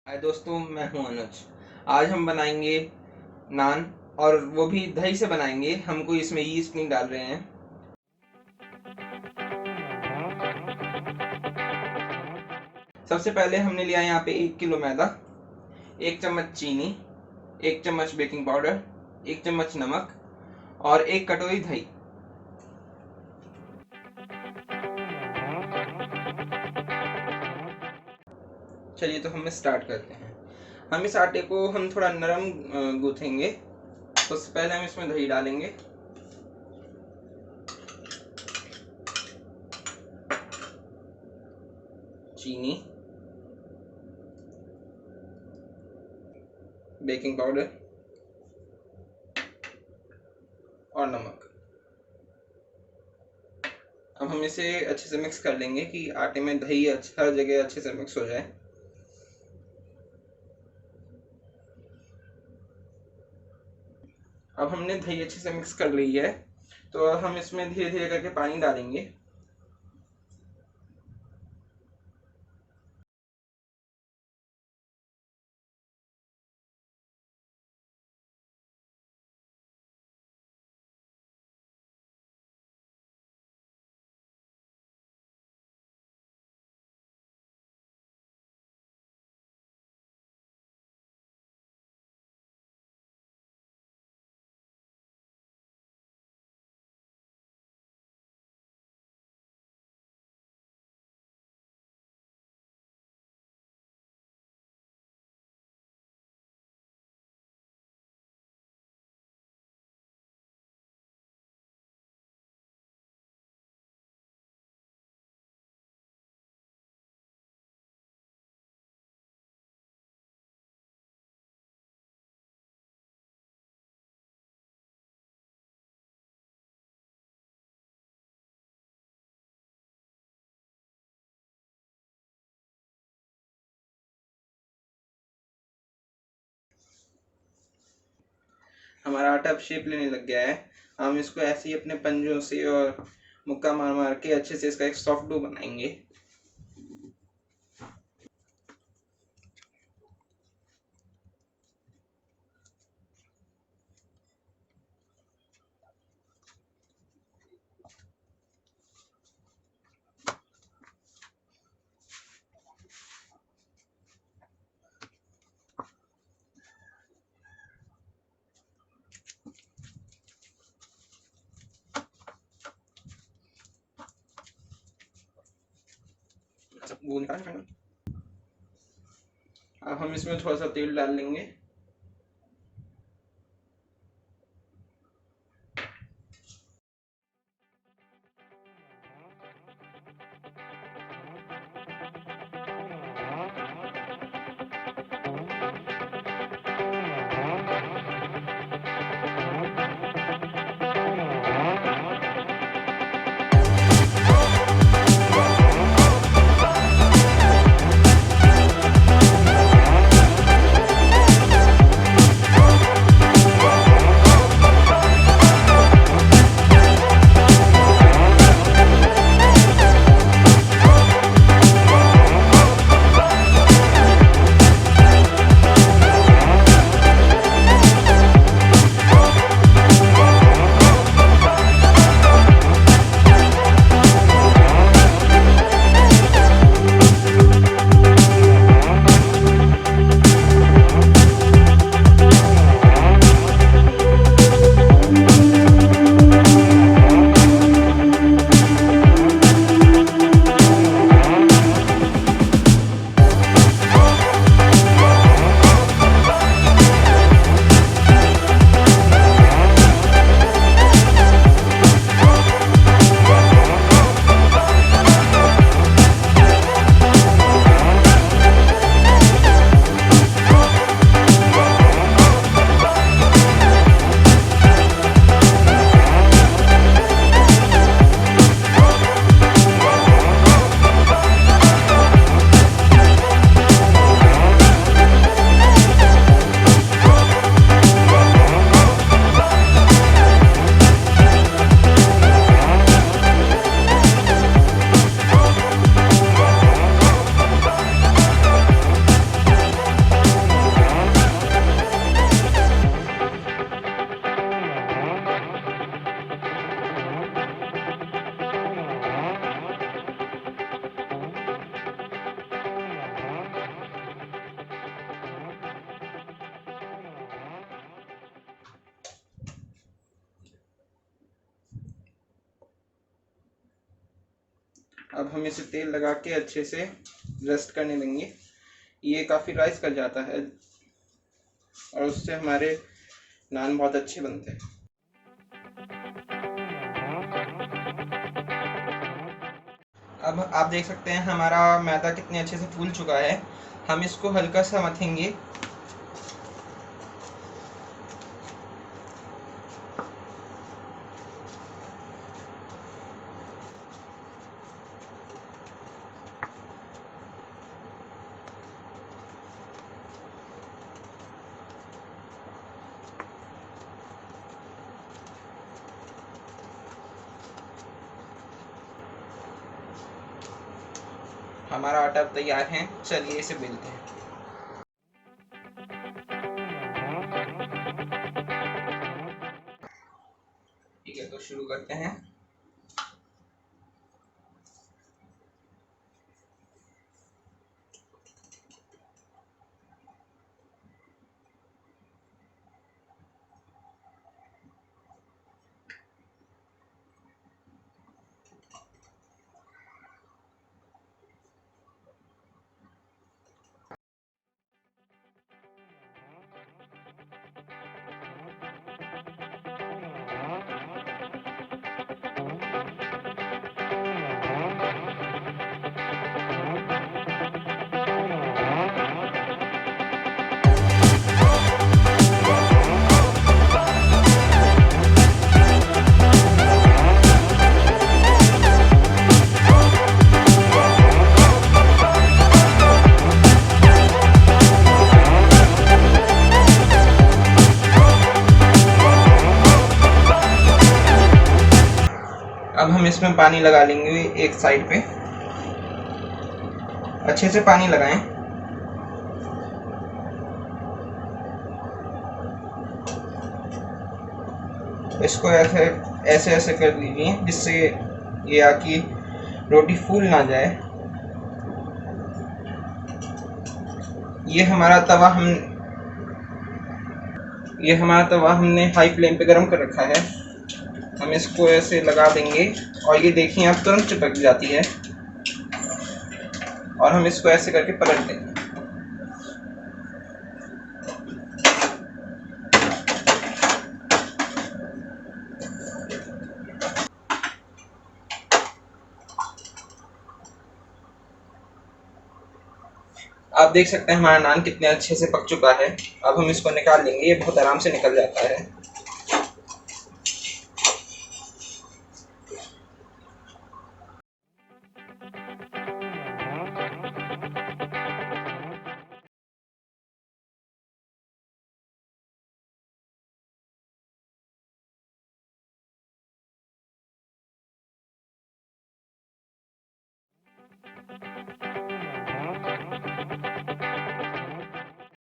हाय दोस्तों, मैं हूं अनुज। आज हम बनाएंगे नान, और वो भी दही से बनाएंगे। हम कोई इसमें यीस्ट नहीं डाल रहे हैं। सबसे पहले हमने लिया यहाँ पे 1 किलो मैदा, 1 चम्मच चीनी, 1 चम्मच बेकिंग पाउडर, 1 चम्मच नमक और 1 कटोरी दही। चलिए तो हम स्टार्ट करते हैं। हम इस आटे को हम थोड़ा नरम गूँथेंगे। तो उससे पहले हम इसमें दही डालेंगे, चीनी, बेकिंग पाउडर और नमक। अब हम इसे अच्छे से मिक्स कर लेंगे कि आटे में दही हर जगह अच्छे से मिक्स हो जाए। अब हमने दही अच्छे से मिक्स कर ली है, तो अब हम इसमें धीरे धीरे करके पानी डालेंगे। हमारा आटा अब शेप लेने लग गया है। हम इसको ऐसे ही अपने पंजों से और मुक्का मार मार के अच्छे से इसका एक सॉफ्ट डो बनाएंगे। वो निकाल। अब हम इसमें थोड़ा सा तेल डाल लेंगे। अब हम इसे तेल लगा के अच्छे से रेस्ट करने देंगे। ये काफ़ी राइस कर जाता है और उससे हमारे नान बहुत अच्छे बनते हैं। अब आप देख सकते हैं हमारा मैदा कितने अच्छे से फूल चुका है। हम इसको हल्का सा मथेंगे। हमारा आटा अब तैयार है, चलिए इसे बेलते हैं। ठीक है, तो शुरू करते हैं। अब हम इसमें पानी लगा लेंगे एक साइड पे, अच्छे से पानी लगाएं। इसको ऐसे ऐसे ऐसे कर लीजिए जिससे ये आपकी रोटी फूल ना जाए। ये हमारा तवा हमने हाई फ्लेम पे गरम कर रखा है। हम इसको ऐसे लगा देंगे और ये देखिए अब तुरंत चिपक जाती है और हम इसको ऐसे करके पलट देंगे। आप देख सकते हैं हमारा नान कितने अच्छे से पक चुका है। अब हम इसको निकाल लेंगे, ये बहुत आराम से निकल जाता है।